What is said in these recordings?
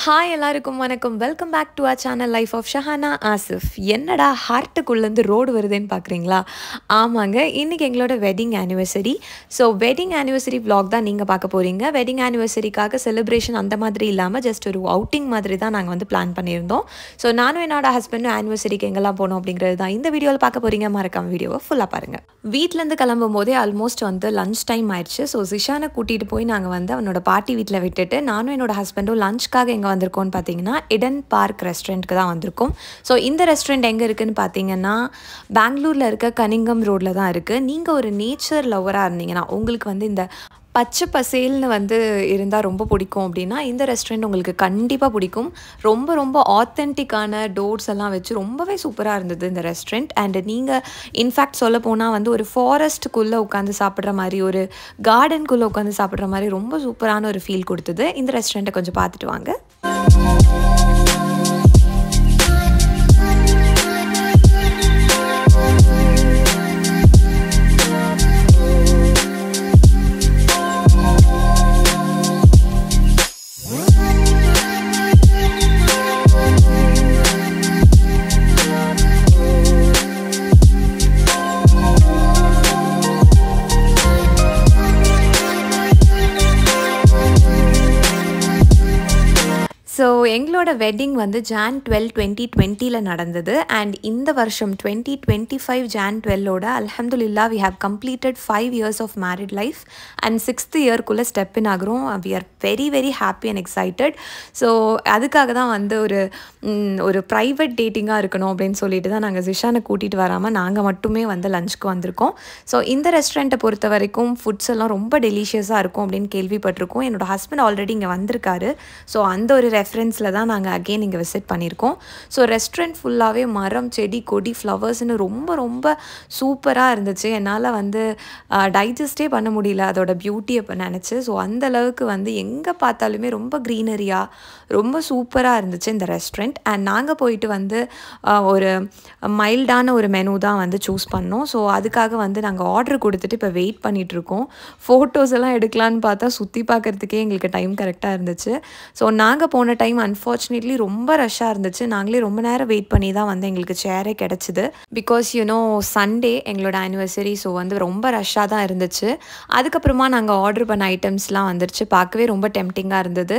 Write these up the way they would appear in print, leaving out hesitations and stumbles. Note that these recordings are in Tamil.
ஹாய் எல்லாருக்கும் வணக்கம். Welcome back to our channel life of Shahana Asif. என்னடா ஹார்ட்டுக்குள்ளேருந்து ரோடு வருதுன்னு பார்க்குறீங்களா? ஆமாங்க, இன்றைக்கி எங்களோட wedding anniversary. So wedding anniversary vlog தான் நீங்கள் பார்க்க போகிறீங்க. வெட்டிங் ஆனிவர்சரிக்காக செலிப்ரேஷன் அந்த மாதிரி இல்லாமல் ஜஸ்ட் ஒரு அவுட்டிங் மாதிரி தான் நாங்கள் வந்து பிளான் பண்ணியிருந்தோம். ஸோ நானும் என்னோட ஹஸ்பண்டும் ஆனிவர்சரிக்கு எங்கெல்லாம் போனோம் அப்படிங்கிறது தான் இந்த வீடியோவில் பார்க்க போகிறீங்க. மறக்காம வீடியோவை ஃபுல்லாக பாருங்கள். வீட்டிலேருந்து கிளம்பும் போதே ஆல்மோஸ்ட் வந்து லஞ்ச் டைம் ஆயிடுச்சு. ஸோ ஜிஷானை கூட்டிகிட்டு போய் நாங்கள் வந்து அவனோட பாட்டி வீட்டில் விட்டுட்டு நானும் என்னோட ஹஸ்பண்டும் லஞ்சுக்காக எங்கே வந்திருக்கோம்னு பார்த்தீங்கன்னா எடன் பார்க் ரெஸ்டாரண்ட்டுக்கு தான் வந்திருக்கோம். ஸோ இந்த ரெஸ்டாரண்ட் எங்கே இருக்குதுன்னு பார்த்தீங்கன்னா பெங்களூரில் இருக்க கனிங்கம் ரோடில் தான் இருக்குது. நீங்கள் ஒரு நேச்சர் லவராக இருந்தீங்கன்னா, உங்களுக்கு வந்து இந்த பச்சை பசேல்னு வந்து இருந்தால் ரொம்ப பிடிக்கும் அப்படின்னா இந்த ரெஸ்டாரண்ட் உங்களுக்கு கண்டிப்பாக பிடிக்கும். ரொம்ப ரொம்ப ஆத்தென்டிக்கான டோர்ஸ் எல்லாம் வச்சு ரொம்பவே சூப்பராக இருந்தது இந்த ரெஸ்டாரண்ட். அண்ட் நீங்கள் இன்ஃபேக்ட் சொல்ல போனால் வந்து ஒரு ஃபாரஸ்ட்டுக்குள்ளே உட்காந்து சாப்பிட்ற மாதிரி, ஒரு கார்டனுக்குள்ளே உட்காந்து சாப்பிட்ற மாதிரி ரொம்ப சூப்பரான ஒரு ஃபீல் கொடுத்தது. இந்த ரெஸ்டாரண்ட்டை கொஞ்சம் பார்த்துட்டு வாங்க. ஸோ எங்களோட வெட்டிங் வந்து Jan 12, 2020 நடந்தது. அண்ட் இந்த வருஷம் 2025 Jan 12 அல்ஹம்துலில்லாஹ் we have completed 5 years of married life and 6th இயர்க்குள்ளே ஸ்டெப் இன் ஆகிறோம். We are very very happy and excited. So அதுக்காக தான் வந்து ஒரு ப்ரைவேட் டேட்டிங்காக இருக்கணும் அப்படின்னு சொல்லிட்டு தான் நாங்கள் ஜிஷானை கூட்டிகிட்டு வராமல் நாங்கள் மட்டுமே வந்து லஞ்சுக்கு வந்திருக்கோம். ஸோ இந்த ரெஸ்டாரண்ட்டை பொறுத்த வரைக்கும் ஃபுட்ஸ் எல்லாம் ரொம்ப டெலிஷியஸாக இருக்கும் அப்படின்னு கேள்விப்பட்டிருக்கோம். என்னோடய ஹஸ்பண்ட் ஆல்ரெடி இங்கே வந்திருக்காரு. ஸோ அந்த ஒரு ரெஃபரன்ஸில் தான் நாங்கள் அகெயின் இங்கே விசிட் பண்ணியிருக்கோம். ஸோ ரெஸ்டாரண்ட் ஃபுல்லாகவே மரம், செடி, கொடி, ஃப்ளவர்ஸ்னு ரொம்ப ரொம்ப சூப்பராக இருந்துச்சு. என்னால் வந்து டைஜஸ்டே பண்ண முடியல அதோட பியூட்டியை இப்போ நினச்சி. ஸோ அந்தளவுக்கு வந்து எங்கே பார்த்தாலுமே ரொம்ப க்ரீனரியாக ரொம்ப சூப்பராக இருந்துச்சு இந்த ரெஸ்டாரண்ட். அண்ட் நாங்கள் போயிட்டு வந்து ஒரு மைல்டான ஒரு மெனு தான் வந்து சூஸ் பண்ணோம். ஸோ அதுக்காக வந்து நாங்கள் ஆர்டர் கொடுத்துட்டு இப்போ வெயிட் பண்ணிகிட்ருக்கோம். ஃபோட்டோஸ் எல்லாம் எடுக்கலான்னு பார்த்தா சுற்றி பார்க்குறதுக்கே எங்களுக்கு டைம் கரெக்டாக இருந்துச்சு. ஸோ நாங்கள் போன டைம் அன்ஃபார்ச்சுனேட்லி ரொம்ப ரஷ்ஷாக இருந்துச்சு. நாங்களே ரொம்ப நேரம் வெயிட் பண்ணி தான் வந்து எங்களுக்கு சேரே கிடச்சிது. பிகாஸ் சண்டே எங்களோட ஆனிவர்சரி. ஸோ வந்து ரொம்ப ரஷ்ஷாக தான் இருந்துச்சு. அதுக்கப்புறமா நாங்கள் ஆர்டர் பண்ண ஐட்டம்ஸ்லாம் வந்துருச்சு. பார்க்கவே ரொம்ப டெம்டிங்காக இருந்தது.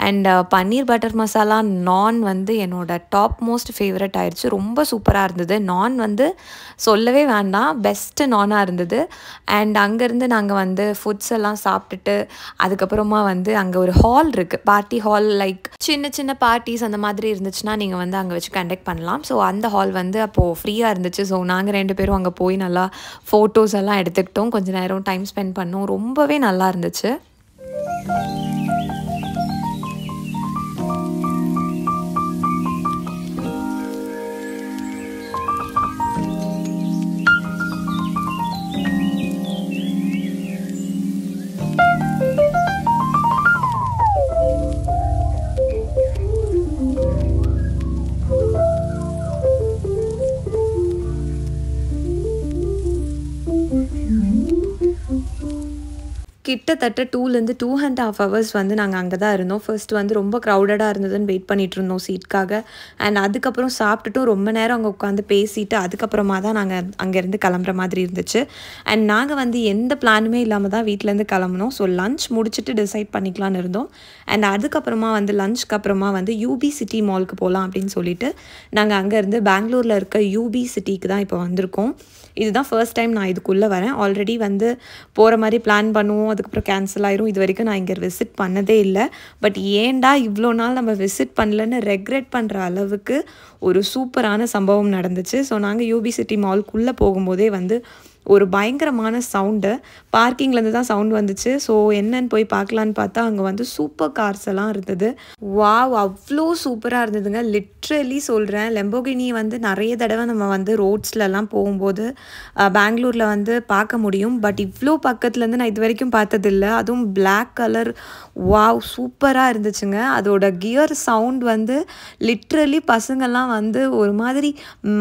அண்ட் பன்னீர் பட்டர் மசாலா நான் வந்து என்னோட டாப் மோஸ்ட் ஃபேவரட் ஆயிடுச்சு. ரொம்ப சூப்பராக இருந்தது. நான் வந்து சொல்லவே வேண்டாம், பெஸ்ட்டு நானாக இருந்தது. அண்ட் அங்கேருந்து நாங்கள் வந்து ஃபுட்ஸ் எல்லாம் சாப்பிட்டுட்டு அதுக்கப்புறமா வந்து அங்கே ஒரு ஹால் இருக்குது, பார்ட்டி ஹால். லைக் சின்ன சின்ன பார்ட்டிஸ் அந்த மாதிரி இருந்துச்சுன்னா நீங்கள் வந்து அங்கே வச்சு கண்டக்ட் பண்ணலாம். ஸோ அந்த ஹால் வந்து அப்போது ஃப்ரீயாக இருந்துச்சு. ஸோ நாங்கள் 2 பேரும் அங்கே போய் நல்லா ஃபோட்டோஸ் எல்லாம் எடுத்துக்கிட்டோம். கொஞ்சம் நேரம் டைம் ஸ்பெண்ட் பண்ணோம். ரொம்பவே நல்லா இருந்துச்சு. கிட்டத்தட்ட 2லேருந்து 2.5 hours வந்து நாங்கள் அங்கே தான் இருந்தோம். ஃபர்ஸ்ட் வந்து ரொம்ப க்ரௌடடாக இருந்ததுன்னு வெயிட் பண்ணிகிட்டு இருந்தோம் சீட்காக. அண்ட் அதுக்கப்புறம் சாப்பிட்டுட்டும் ரொம்ப நேரம் அங்கே உட்காந்து பேசிட்டு அதுக்கப்புறமா தான் நாங்கள் அங்கேருந்து கிளம்புற மாதிரி இருந்துச்சு. அண்ட் நாங்கள் வந்து எந்த பிளானுமே இல்லாமல் தான் வீட்டிலேருந்து கிளம்புனோம். ஸோ லஞ்ச் முடிச்சுட்டு டிசைட் பண்ணிக்கலான்னு இருந்தோம். அண்ட் அதுக்கப்புறமா வந்து லஞ்சுக்கு அப்புறமா வந்து யூபி சிட்டி மாலுக்கு போகலாம் அப்படின்னு சொல்லிட்டு நாங்கள் அங்கேருந்து பெங்களூரில் இருக்க யூபி சிட்டிக்கு தான் இப்போ வந்திருக்கோம். இதுதான் ஃபர்ஸ்ட் டைம் நான் இதுக்குள்ளே வரேன். ஆல்ரெடி வந்து போகிற மாதிரி பிளான் பண்ணுவோம், அதுக்கப்புறம் கேன்சல் ஆயிரும். இது வரைக்கும் நான் இங்கே விசிட் பண்ணதே இல்லை. பட் ஏன்டா இவ்வளோ நாள் நம்ம விசிட் பண்ணலன்னு ரெக்ரெட் பண்ணுற அளவுக்கு ஒரு சூப்பரான சம்பவம் நடந்துச்சு. ஸோ நாங்கள் யூபி சிட்டி மாலுக்குள்ளே போகும்போதே வந்து ஒரு பயங்கரமான சவுண்டு, பார்க்கிங்லேருந்து தான் சவுண்ட் வந்துச்சு. ஸோ என்னன்னு போய் பார்க்கலான்னு பார்த்தா அங்கே வந்து சூப்பர் கார்ஸ் எல்லாம் இருந்தது. வாவ், அவ்வளோ சூப்பராக இருந்ததுங்க. லிட்ரலி சொல்கிறேன், லெம்போகினி வந்து நிறைய தடவை நம்ம வந்து ரோட்ஸ்லலாம் போகும்போது பெங்களூரில் வந்து பார்க்க முடியும். பட் இவ்வளோ பக்கத்துலேருந்து நான் இது வரைக்கும் பார்த்ததில்ல. அதுவும் பிளாக் கலர். வாவ், சூப்பராக இருந்துச்சுங்க. அதோட கியர் சவுண்ட் வந்து லிட்ரலி பசங்கள்லாம் வந்து ஒரு மாதிரி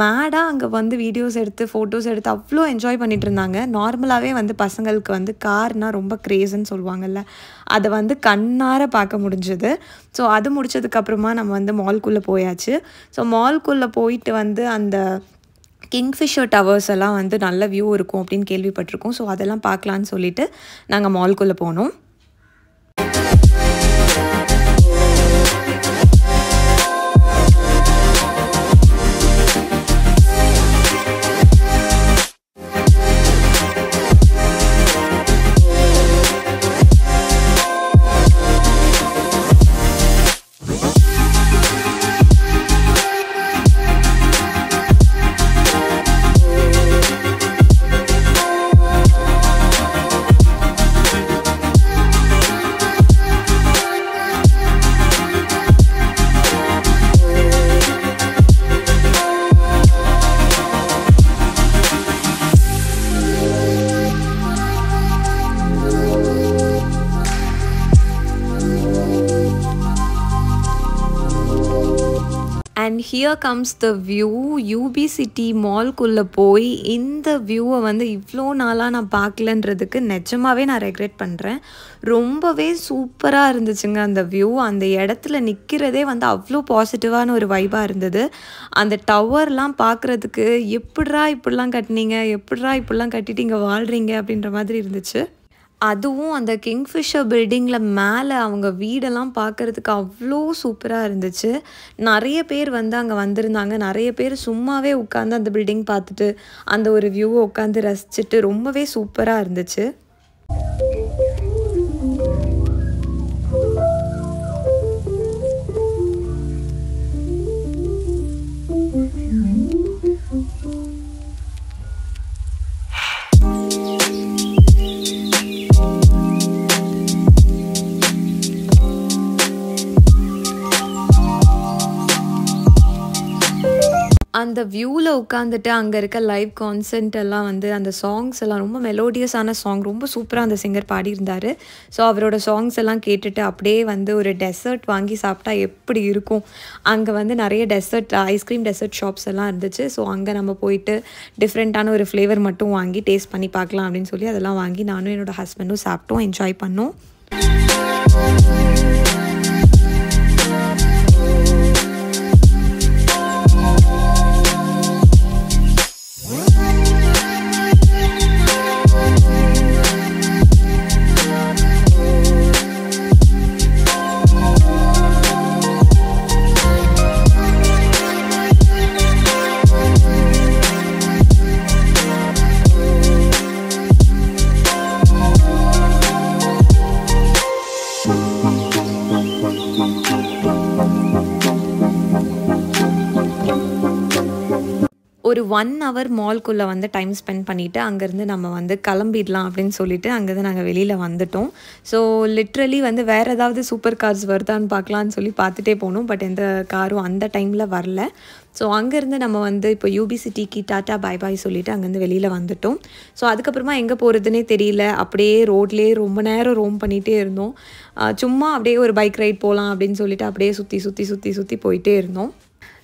மேடாக அங்கே வந்து வீடியோஸ் எடுத்து ஃபோட்டோஸ் எடுத்து அவ்வளோ என்ஜாய் பண்ணி பண்ணிட்டு இருந்தாங்க. நார்மலாவே வந்து பசங்களுக்கு வந்து கார்னா ரொம்ப கிரேஸ்ன்னு சொல்லுவாங்கல்ல, அதை வந்து கண்ணார பார்க்க முடிஞ்சது. ஸோ அது முடிச்சதுக்கப்புறமா நம்ம வந்து மால்குள்ளே போயாச்சு. ஸோ மால்குள்ளே போயிட்டு வந்து அந்த கிங்ஃபிஷர் டவர்ஸ் எல்லாம் வந்து நல்ல வியூ இருக்கும் அப்படின்னு கேள்விப்பட்டிருக்கோம். ஸோ அதெல்லாம் பார்க்கலான்னு சொல்லிட்டு நாங்கள் மால்குள்ளே போனோம். And here comes the view. UB city மால்குள்ளே போய் இந்த வியூவை வந்து இவ்வளோ நாளாக நான் பார்க்கலன்றதுக்கு நிஜமாகவே நான் ரெக்ரெட் பண்ணுறேன். ரொம்பவே சூப்பராக இருந்துச்சுங்க அந்த வியூ. அந்த இடத்துல நிற்கிறதே வந்து அவ்வளோ பாசிட்டிவான ஒரு வைபாக இருந்தது. அந்த டவர்லாம் பார்க்குறதுக்கு எப்படிரா இப்படிலாம் கட்டினீங்க, எப்படிரா இப்படிலாம் கட்டிட்டு இங்கே வாழ்கிறீங்க அப்படின்ற மாதிரி இருந்துச்சு. அதுவும் அந்த கிங்ஃபிஷர் பில்டிங்கில் மேலே அவங்க வீடெல்லாம் பார்க்குறதுக்கு அவ்வளோ சூப்பராக இருந்துச்சு. நிறைய பேர் வந்து அங்கே வந்திருந்தாங்க. நிறைய பேர் சும்மாவே உட்காந்து அந்த பில்டிங் பார்த்துட்டு அந்த ஒரு வியூவை உட்காந்து ரசிச்சுட்டு ரொம்பவே சூப்பராக இருந்துச்சு. அந்த வியூவில் உட்காந்துட்டு அங்கே இருக்க லைவ் கான்சர்ட் எல்லாம் வந்து அந்த சாங்ஸ் எல்லாம் ரொம்ப மெலோடியஸான சாங், ரொம்ப சூப்பராக அந்த சிங்கர் பாடியிருந்தார். ஸோ அவரோட சாங்ஸ் எல்லாம் கேட்டுட்டு அப்படியே வந்து ஒரு டெசர்ட் வாங்கி சாப்பிட்டா எப்படி இருக்கும். அங்கே வந்து நிறைய டெசர்ட் ஐஸ்கிரீம் டெசர்ட் ஷாப்ஸ் எல்லாம் இருந்துச்சு. ஸோ அங்கே நம்ம போயிட்டு டிஃப்ரெண்ட்டான ஒரு ஃப்ளேவர் மட்டும் வாங்கி டேஸ்ட் பண்ணி பார்க்கலாம் அப்படின்னு சொல்லி அதெல்லாம் வாங்கி நானும் என்னோடய ஹஸ்பண்டும் சாப்பிட்டோம், என்ஜாய் பண்ணோம். ஒரு 1 hour மால்குள்ளே வந்து டைம் ஸ்பெண்ட் பண்ணிவிட்டு அங்கேருந்து நம்ம வந்து கிளம்பிடலாம் அப்படின்னு சொல்லிட்டு அங்கேருந்து நாங்கள் வெளியில் வந்துட்டோம். ஸோ லிட்ரலி வந்து வேறு ஏதாவது சூப்பர் கார்ஸ் வருதான்னு பார்க்கலான்னு சொல்லி பார்த்துட்டே போனோம். பட் எந்த காரும் அந்த டைமில் வரல. ஸோ அங்கேருந்து நம்ம வந்து இப்போ யூபி சிட்டிக்கு டாட்டா பாய் பாய் சொல்லிவிட்டு அங்கேருந்து வெளியில் வந்துட்டோம். ஸோ அதுக்கப்புறமா எங்கே போகிறதுனே தெரியல. அப்படியே ரோட்லேயே ரொம்ப நேரம் ரோம் பண்ணிகிட்டே இருந்தோம். சும்மா அப்படியே ஒரு பைக் ரைட் போகலாம் அப்படின்னு சொல்லிட்டு அப்படியே சுற்றி போயிட்டே இருந்தோம்.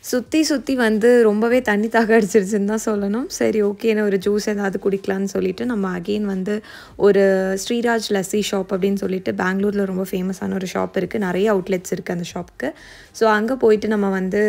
சுற்றி வந்து ரொம்பவே தண்ணி தாக அடிச்சிருச்சுன்னு தான் சொல்லணும். சரி ஓகேன்னு ஒரு ஜூஸ் ஏதாவது குடிக்கலான்னு சொல்லிட்டு நம்ம அகெயின் வந்து ஒரு ஸ்ரீராஜ் லஸ்ஸி ஷாப் அப்படின்னு சொல்லிட்டு பெங்களூரில் ரொம்ப ஃபேமஸான ஒரு ஷாப் இருக்குது. நிறைய அவுட்லெட்ஸ் இருக்குது அந்த ஷாப்புக்கு. ஸோ அங்கே போயிட்டு நம்ம வந்து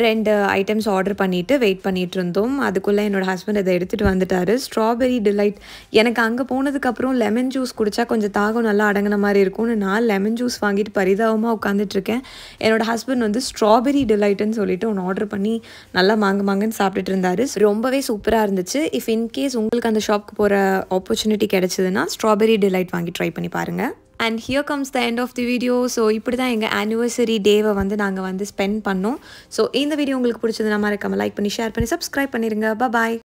2 ஐட்டம்ஸ் ஆர்டர் பண்ணிவிட்டு வெயிட் பண்ணிகிட்டு இருந்தோம். அதுக்குள்ளே என்னோடய ஹஸ்பண்ட் அதை எடுத்துகிட்டு வந்துட்டார். Strawberry delight. எனக்கு அங்கே போனதுக்கப்புறம் லெமன் ஜூஸ் குடித்தா கொஞ்சம் தாகம் நல்லா அடங்கின மாதிரி இருக்கும்னு நான் லெமன் ஜூஸ் வாங்கிட்டு பரிதாபமாக உட்காந்துட்ருக்கேன். என்னோடய ஹஸ்பண்ட் வந்து ஸ்ட்ராபெரி டிலைட்டுன்னு சொல்லிட்டு ஒன்று ஆர்டர் பண்ணி நல்லா மாங்கன்னு சாப்பிட்டுட்டு இருந்தார். ரொம்பவே சூப்பராக இருந்துச்சு. இஃப் இன்கேஸ் உங்களுக்கு அந்த ஷாப்புக்கு போகிற ஆப்பர்ச்சுனிட்டி கிடச்சிதுன்னா ஸ்ட்ராபெரி டிலைட் வாங்கி ட்ரை பண்ணி பாருங்கள். And here comes the end of the video. So இப்படி தான் எங்கள் ஆனிவர்சரி டேவை வந்து நாங்கள் வந்து ஸ்பெண்ட் பண்ணோம். ஸோ இந்த வீடியோ உங்களுக்கு பிடிச்சதுன்னா மறக்காம லைக் பண்ணி ஷேர் பண்ணி சப்ஸ்கிரைப் பண்ணிடுங்க. பாய்.